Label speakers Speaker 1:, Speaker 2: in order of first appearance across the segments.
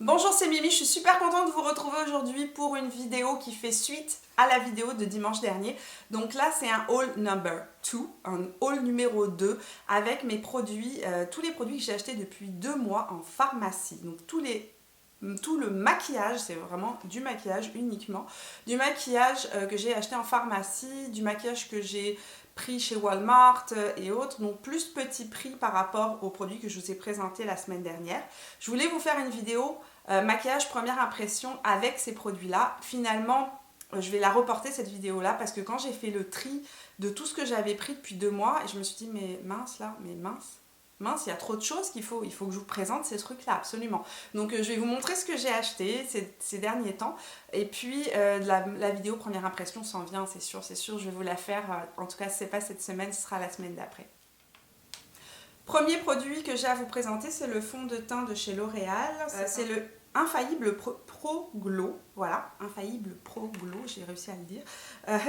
Speaker 1: Bonjour, c'est Mimi, je suis super contente de vous retrouver aujourd'hui pour une vidéo qui fait suite à la vidéo de dimanche dernier. Donc là, c'est un haul number 2, un haul numéro 2 avec mes produits, tous les produits que j'ai achetés depuis 2 mois en pharmacie. Donc tout le maquillage, c'est vraiment du maquillage uniquement, du maquillage que j'ai acheté en pharmacie, du maquillage que j'ai pris chez Walmart et autres, donc plus petit prix par rapport aux produits que je vous ai présentés la semaine dernière. Je voulais vous faire une vidéo maquillage première impression avec ces produits-là. Finalement, je vais la reporter cette vidéo-là parce que quand j'ai fait le tri de tout ce que j'avais pris depuis 2 mois, je me suis dit mais mince là, mais mince, il y a trop de choses il faut que je vous présente ces trucs-là, absolument. Donc je vais vous montrer ce que j'ai acheté ces derniers temps. Et puis la vidéo première impression s'en vient, c'est sûr, je vais vous la faire. En tout cas, si ce n'est pas cette semaine, ce sera la semaine d'après. Premier produit que j'ai à vous présenter, c'est le fond de teint de chez L'Oréal. C'est le Infaillible Pro Glow. Voilà, Infaillible Pro Glow, j'ai réussi à le dire.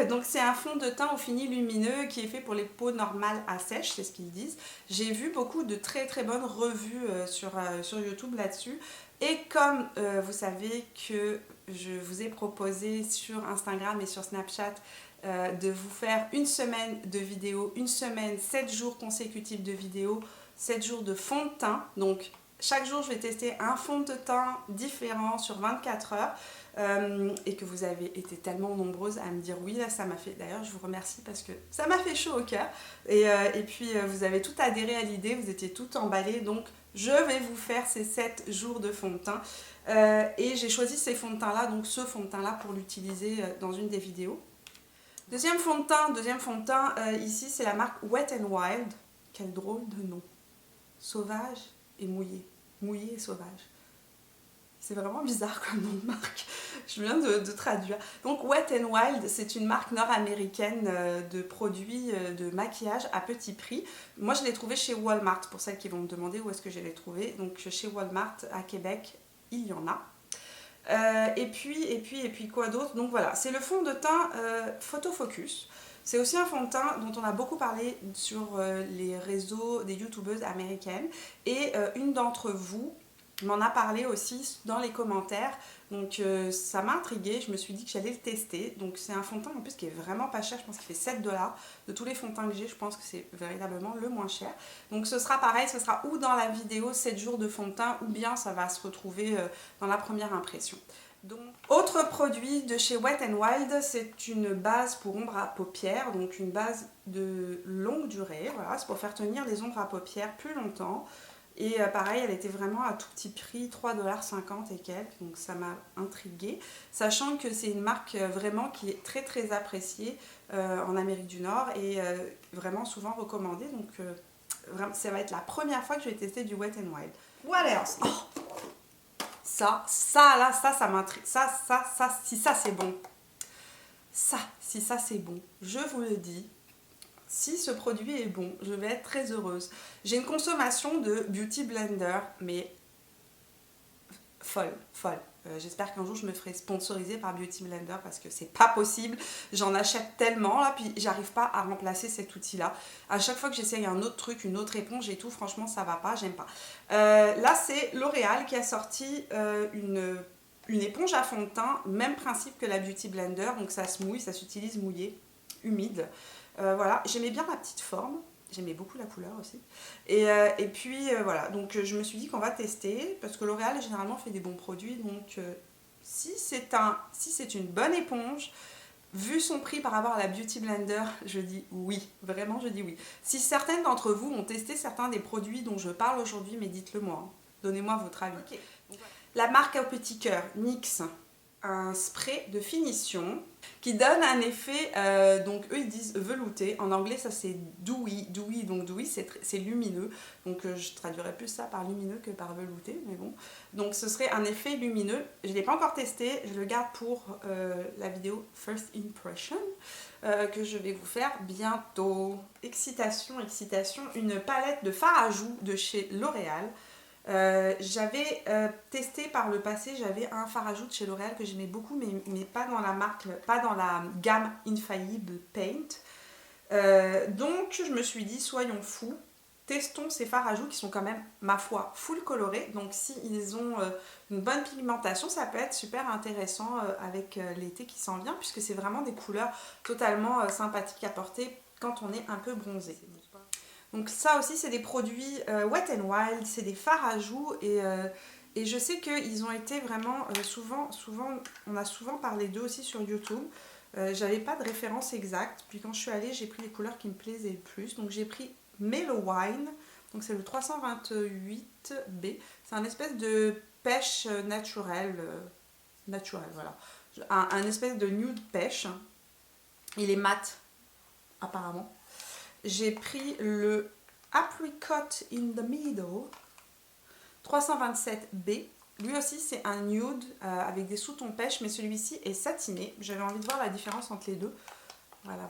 Speaker 1: Donc c'est un fond de teint au fini lumineux qui est fait pour les peaux normales à sèche, c'est ce qu'ils disent. J'ai vu beaucoup de très très bonnes revues sur YouTube là-dessus. Et comme vous savez que je vous ai proposé sur Instagram et sur Snapchat de vous faire une semaine de vidéos, une semaine, 7 jours consécutifs de vidéos, 7 jours de fond de teint. Donc chaque jour je vais tester un fond de teint différent sur 24 heures et que vous avez été tellement nombreuses à me dire oui, là ça m'a fait, d'ailleurs je vous remercie parce que ça m'a fait chaud au cœur et puis vous avez tout adhéré à l'idée, vous étiez tout emballé, donc je vais vous faire ces 7 jours de fond de teint et j'ai choisi ces fonds de teint là, donc ce fond de teint là pour l'utiliser dans une des vidéos. Deuxième fond de teint ici c'est la marque Wet n Wild. Quel drôle de nom. Sauvage et mouillé. Mouillé et sauvage. C'est vraiment bizarre comme nom de marque. Je viens de traduire. Donc Wet n Wild, c'est une marque nord-américaine de produits de maquillage à petit prix. Moi je l'ai trouvé chez Walmart, pour celles qui vont me demander où est-ce que je l'ai trouvé. Donc chez Walmart à Québec, il y en a. Et puis quoi d'autre? Donc voilà, c'est le fond de teint Photo Focus. C'est aussi un fond de teint dont on a beaucoup parlé sur les réseaux des youtubeuses américaines. Et une d'entre vous m'en a parlé aussi dans les commentaires. Donc ça m'a intriguée, je me suis dit que j'allais le tester. Donc c'est un fond de teint en plus qui est vraiment pas cher, je pense qu'il fait 7 $. De tous les fonds de teint que j'ai, je pense que c'est véritablement le moins cher. Donc ce sera pareil, ce sera ou dans la vidéo 7 jours de fond de teint ou bien ça va se retrouver dans la première impression. Donc, autre produit de chez Wet n Wild, c'est une base pour ombre à paupières, donc une base de longue durée, voilà, c'est pour faire tenir les ombres à paupières plus longtemps. Et pareil, elle était vraiment à tout petit prix, 3,50 $ et quelques, donc ça m'a intriguée. Sachant que c'est une marque vraiment qui est très très appréciée en Amérique du Nord et vraiment souvent recommandée. Donc ça va être la première fois que je vais tester du Wet n Wild. What else? Oh, ça m'intrigue. Si ça c'est bon. Si ça c'est bon, je vous le dis. Si ce produit est bon, je vais être très heureuse. J'ai une consommation de Beauty Blender, mais folle. J'espère qu'un jour je me ferai sponsoriser par Beauty Blender parce que c'est pas possible. J'en achète tellement là, puis j'arrive pas à remplacer cet outil-là. À chaque fois que j'essaye un autre truc, une autre éponge et tout, franchement ça va pas, j'aime pas. Là c'est L'Oréal qui a sorti une éponge à fond de teint, même principe que la Beauty Blender, donc ça se mouille, ça s'utilise mouillé, humide. Voilà, j'aimais bien la petite forme, j'aimais beaucoup la couleur aussi. Et puis voilà, donc je me suis dit qu'on va tester, parce que L'Oréal généralement fait des bons produits, donc si c'est une bonne éponge, vu son prix par rapport à la Beauty Blender, je dis oui, vraiment je dis oui. Si certaines d'entre vous ont testé certains des produits dont je parle aujourd'hui, mais dites-le moi, hein. Donnez-moi votre avis. Okay. La marque au petit cœur, NYX, un spray de finition qui donne un effet, donc eux ils disent velouté, en anglais ça c'est dewy, donc dewy c'est lumineux, donc je traduirais plus ça par lumineux que par velouté, mais bon, donc ce serait un effet lumineux. Je ne l'ai pas encore testé, je le garde pour la vidéo First Impression que je vais vous faire bientôt. Excitation, une palette de fard à joues de chez L'Oréal. J'avais testé par le passé, j'avais un fard à joues de chez L'Oréal que j'aimais beaucoup, mais pas dans la marque, pas dans la gamme Infallible Paint. Donc je me suis dit, soyons fous, testons ces fards à joues qui sont quand même, ma foi, full colorés. Donc si ils ont une bonne pigmentation, ça peut être super intéressant avec l'été qui s'en vient, puisque c'est vraiment des couleurs totalement sympathiques à porter quand on est un peu bronzé. Donc ça aussi c'est des produits Wet n Wild, c'est des fards à joues et je sais qu'ils ont été vraiment souvent, on a souvent parlé d'eux aussi sur YouTube. J'avais pas de référence exacte, puis quand je suis allée j'ai pris les couleurs qui me plaisaient le plus. Donc j'ai pris Mellow Wine, donc c'est le 328B, c'est un espèce de pêche naturel, voilà. Un espèce de nude pêche, il est mat apparemment. J'ai pris le Apricot in the Middle 327B. Lui aussi c'est un nude avec des sous-tons pêche, mais celui-ci est satiné. J'avais envie de voir la différence entre les deux. Voilà.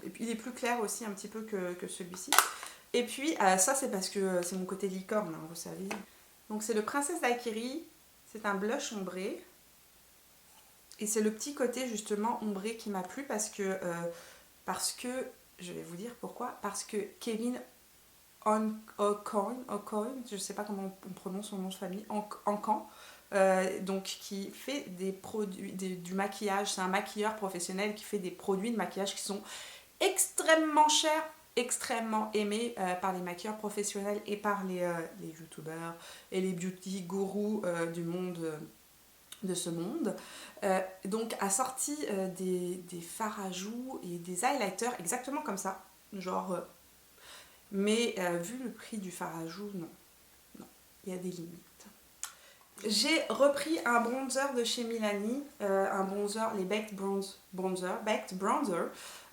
Speaker 1: Et puis il est plus clair aussi un petit peu que celui-ci. Et puis ça c'est parce que c'est mon côté licorne, hein, vous savez. Donc c'est le Princesse Daiquiri. C'est un blush ombré. Et c'est le petit côté justement ombré qui m'a plu parce que je vais vous dire pourquoi. Parce que Kevin Aucoin, je ne sais pas comment on prononce son nom de famille, Aucoin, donc qui fait des produits, du maquillage. C'est un maquilleur professionnel qui fait des produits de maquillage qui sont extrêmement chers, extrêmement aimés par les maquilleurs professionnels et par les youtubeurs et les beauty gourous du monde. De ce monde, donc a sorti des fards à joues et des highlighters exactement comme ça, genre, mais vu le prix du fard à joues, non, il y a des limites. J'ai repris un bronzer de chez Milani, un bronzer, les Baked Bronzer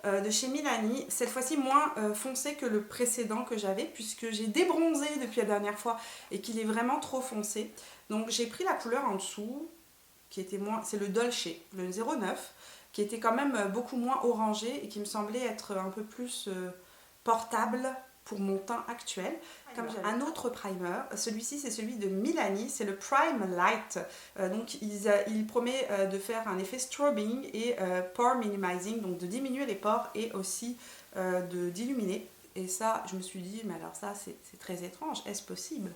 Speaker 1: de chez Milani, cette fois-ci moins foncé que le précédent que j'avais, puisque j'ai débronzé depuis la dernière fois et qu'il est vraiment trop foncé. Donc j'ai pris la couleur en dessous, qui était moins, c'est le Dolce, le 09, qui était quand même beaucoup moins orangé et qui me semblait être un peu plus portable pour mon teint actuel. Comme un autre primer, celui-ci c'est celui de Milani, c'est le Prime Light. Donc il promet de faire un effet strobing et pore minimizing, donc de diminuer les pores et aussi d'illuminer. Et ça, je me suis dit, mais alors ça c'est très étrange, est-ce possible?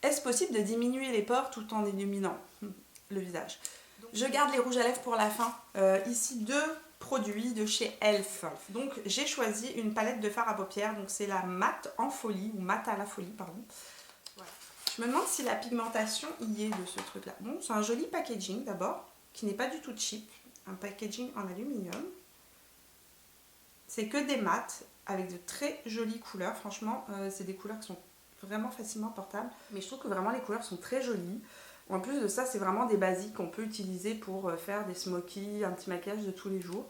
Speaker 1: Est-ce possible de diminuer les pores tout en illuminant le visage? Je garde les rouges à lèvres pour la fin. Ici, deux produits de chez Elf. Donc, j'ai choisi une palette de fard à paupières. Donc, c'est la Mat en folie, ou Mat à la folie, pardon. Voilà. Je me demande si la pigmentation y est de ce truc-là. Bon, c'est un joli packaging d'abord, qui n'est pas du tout cheap. Un packaging en aluminium. C'est que des mats, avec de très jolies couleurs. Franchement, c'est des couleurs qui sont vraiment facilement portables. Mais je trouve que vraiment les couleurs sont très jolies. En plus de ça, c'est vraiment des basiques qu'on peut utiliser pour faire des smokies, un petit maquillage de tous les jours.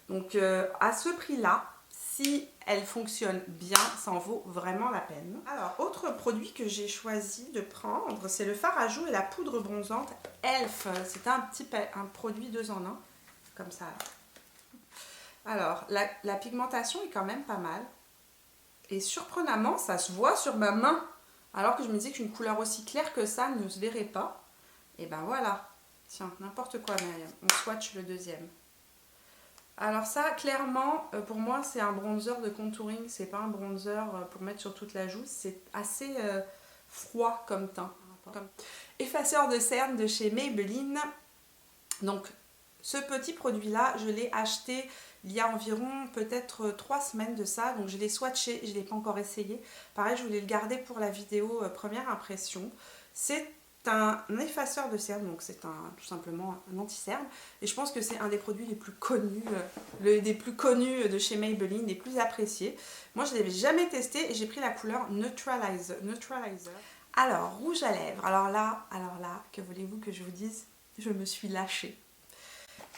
Speaker 1: Donc à ce prix-là, si elle fonctionne bien, ça en vaut vraiment la peine. Alors, autre produit que j'ai choisi de prendre, c'est le fard à joues et la poudre bronzante Elf. C'est un produit 2 en 1, comme ça. Alors, la pigmentation est quand même pas mal. Et surprenamment, ça se voit sur ma main. Alors que je me disais qu'une couleur aussi claire que ça ne se verrait pas. Et ben voilà, tiens, n'importe quoi, Myriam. On swatch le deuxième. Alors ça, clairement, pour moi, c'est un bronzer de contouring. C'est pas un bronzer pour mettre sur toute la joue. C'est assez froid comme teint. Effaceur de cernes de chez Maybelline. Donc, ce petit produit-là, je l'ai acheté il y a environ peut-être 3 semaines de ça. Donc, je l'ai swatché, je ne l'ai pas encore essayé. Pareil, je voulais le garder pour la vidéo première impression. C'est un effaceur de cernes, donc c'est tout simplement un anti-cerne. Et je pense que c'est un des produits les plus connus, de chez Maybelline, les plus appréciés. Moi, je ne l'avais jamais testé et j'ai pris la couleur Neutralizer. Alors, rouge à lèvres. Alors là, que voulez-vous que je vous dise? Je me suis lâchée.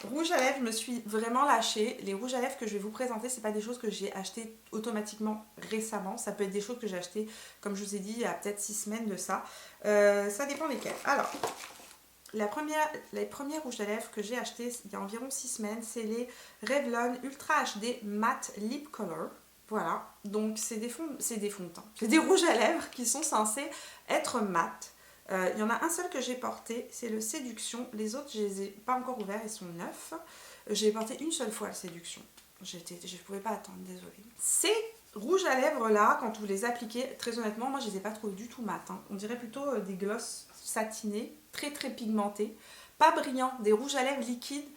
Speaker 1: Rouge à lèvres, je me suis vraiment lâchée. Les rouges à lèvres que je vais vous présenter, c'est pas des choses que j'ai achetées automatiquement récemment. Ça peut être des choses que j'ai achetées, comme je vous ai dit, il y a peut-être 6 semaines de ça. Ça dépend lesquelles. Alors, les premières rouges à lèvres que j'ai achetées il y a environ 6 semaines, c'est les Revlon Ultra HD Matte Lip Color. Voilà, donc c'est des fonds de teint. C'est des rouges à lèvres qui sont censés être mat. Il y en a un seul que j'ai porté, c'est le Séduction. Les autres, je les ai pas encore ouverts, ils sont neufs. J'ai porté une seule fois le Séduction. Je ne pouvais pas attendre, désolée. C'est rouges à lèvres là, quand vous les appliquez, très honnêtement, moi je les ai pas trouvés du tout mat. Hein. On dirait plutôt des gloss satinés, très pigmentés. Pas brillants, des rouges à lèvres liquides,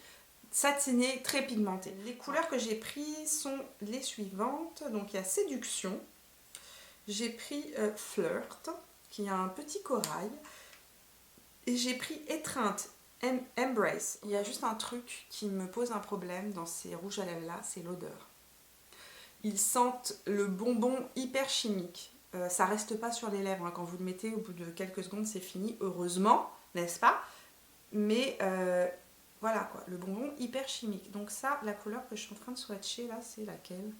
Speaker 1: satinés, très pigmentés. Les couleurs que j'ai prises sont les suivantes. Donc il y a Séduction. J'ai pris Flirt, qui a un petit corail. Et j'ai pris Étreinte, Embrace. Il y a juste un truc qui me pose un problème dans ces rouges à lèvres là, c'est l'odeur. Ils sentent le bonbon hyper chimique. Ça reste pas sur les lèvres, hein. Quand vous le mettez, au bout de quelques secondes, c'est fini. Heureusement, n'est-ce pas? Mais voilà quoi, le bonbon hyper chimique. Donc ça, la couleur que je suis en train de swatcher là, c'est laquelle?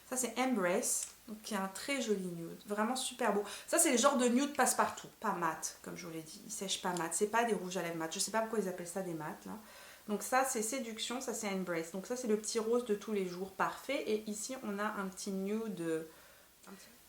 Speaker 1: Ça c'est Embrace, donc qui a un très joli nude, vraiment super beau. Ça c'est le genre de nude passe-partout, pas mat, comme je vous l'ai dit, il sèche pas mat, c'est pas des rouges à lèvres mat, je sais pas pourquoi ils appellent ça des mats là. Donc ça c'est Séduction, ça c'est Embrace, donc ça c'est le petit rose de tous les jours, parfait. Et ici on a un petit nude.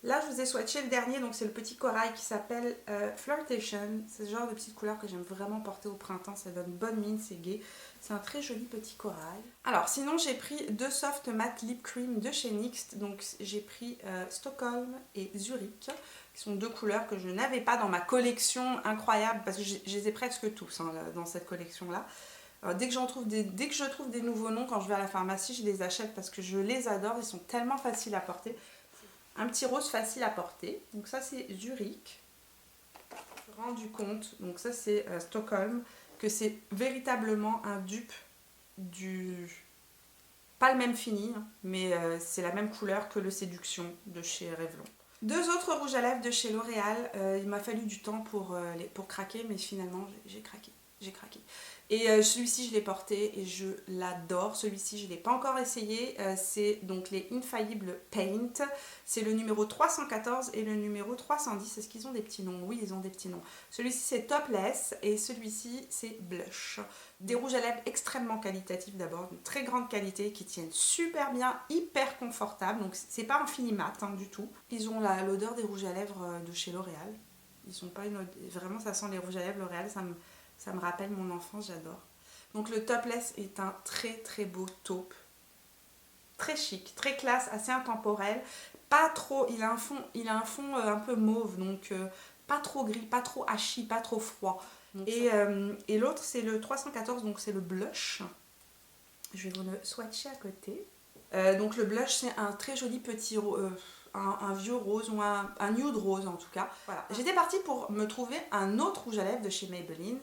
Speaker 1: Là je vous ai swatché le dernier, donc c'est le petit corail qui s'appelle Flirtation. C'est ce genre de petite couleur que j'aime vraiment porter au printemps, ça donne bonne mine, c'est gai. C'est un très joli petit corail. Alors sinon j'ai pris deux soft matte lip cream de chez NYX. Donc j'ai pris Stockholm et Zurich, qui sont deux couleurs que je n'avais pas dans ma collection incroyable, parce que je les ai presque tous hein, dans cette collection là. Dès que je trouve des nouveaux noms quand je vais à la pharmacie, je les achète parce que je les adore, ils sont tellement faciles à porter. Un petit rose facile à porter, donc ça c'est Zurich. Je me suis rendu compte, donc ça c'est Stockholm, que c'est véritablement un dupe du... Pas le même fini, mais c'est la même couleur que le Séduction de chez Revlon. Deux autres rouges à lèvres de chez L'Oréal, il m'a fallu du temps pour craquer, mais finalement j'ai craqué. J'ai craqué. Et celui-ci je l'ai porté et je l'adore. Celui-ci je ne l'ai pas encore essayé. C'est donc les Infallible Paint. C'est le numéro 314 et le numéro 310. Est-ce qu'ils ont des petits noms? Oui, ils ont des petits noms. Celui-ci c'est Topless et celui-ci c'est Blush. Des rouges à lèvres extrêmement qualitatifs d'abord, une très grande qualité, qui tiennent super bien, hyper confortables. Donc c'est pas un fini mat hein, du tout. Ils ont l'odeur des rouges à lèvres de chez L'Oréal. Ils sont pas vraiment, ça sent les rouges à lèvres L'Oréal, ça me rappelle mon enfance, j'adore. Donc le Topless est un très beau taupe. Très chic, très classe, assez intemporel. Pas trop, il a un fond un peu mauve, donc pas trop gris, pas trop hachis, pas trop froid. Et l'autre c'est le 314, donc c'est le blush. Je vais vous le swatcher à côté. Donc le blush c'est un très joli petit... un vieux rose ou un nude rose en tout cas. Voilà. J'étais partie pour me trouver un autre rouge à lèvres de chez Maybelline.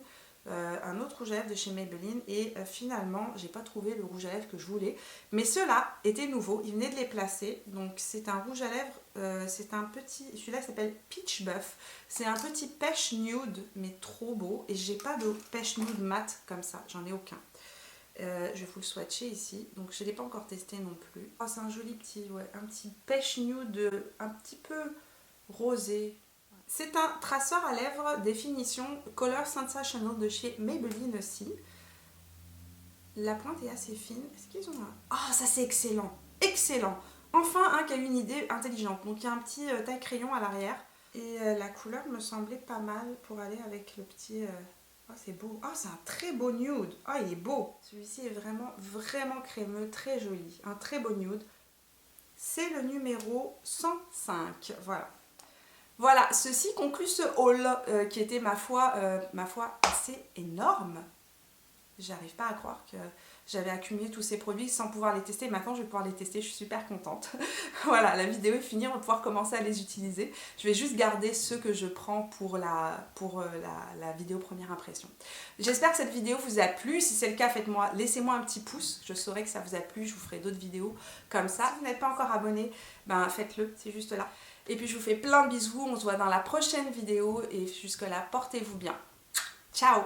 Speaker 1: Et finalement j'ai pas trouvé le rouge à lèvres que je voulais, mais ceux-là étaient nouveaux, ils venaient de les placer. Donc c'est un rouge à lèvres, c'est un petit, celui-là s'appelle Peach Buff, c'est un petit pêche nude mais trop beau, et j'ai pas de pêche nude mat comme ça, j'en ai aucun. Je vais vous le swatcher ici, donc je ne l'ai pas encore testé non plus. Oh, c'est un joli petit, ouais, un petit pêche nude un petit peu rosé. C'est un traceur à lèvres définition Color Sensational de chez Maybelline aussi. La pointe est assez fine. Est-ce qu'ils ont un... Oh, ça c'est excellent. Excellent. Enfin, un qui a eu une idée intelligente. Donc il y a un petit taille-crayon à l'arrière. Et la couleur me semblait pas mal pour aller avec le petit... Oh, c'est beau. Oh, c'est un très beau nude. Oh, il est beau. Celui-ci est vraiment crémeux, très joli. Un très beau nude. C'est le numéro 105. Voilà. Voilà, ceci conclut ce haul qui était ma foi assez énorme. J'arrive pas à croire que j'avais accumulé tous ces produits sans pouvoir les tester. Maintenant je vais pouvoir les tester, je suis super contente. Voilà, la vidéo est finie, on va pouvoir commencer à les utiliser. Je vais juste garder ceux que je prends pour la vidéo première impression. J'espère que cette vidéo vous a plu. Si c'est le cas, laissez-moi un petit pouce. Je saurai que ça vous a plu, je vous ferai d'autres vidéos comme ça. Si vous n'êtes pas encore abonné, ben faites-le, c'est juste là. Et puis je vous fais plein de bisous, on se voit dans la prochaine vidéo et jusque là, portez-vous bien. Ciao!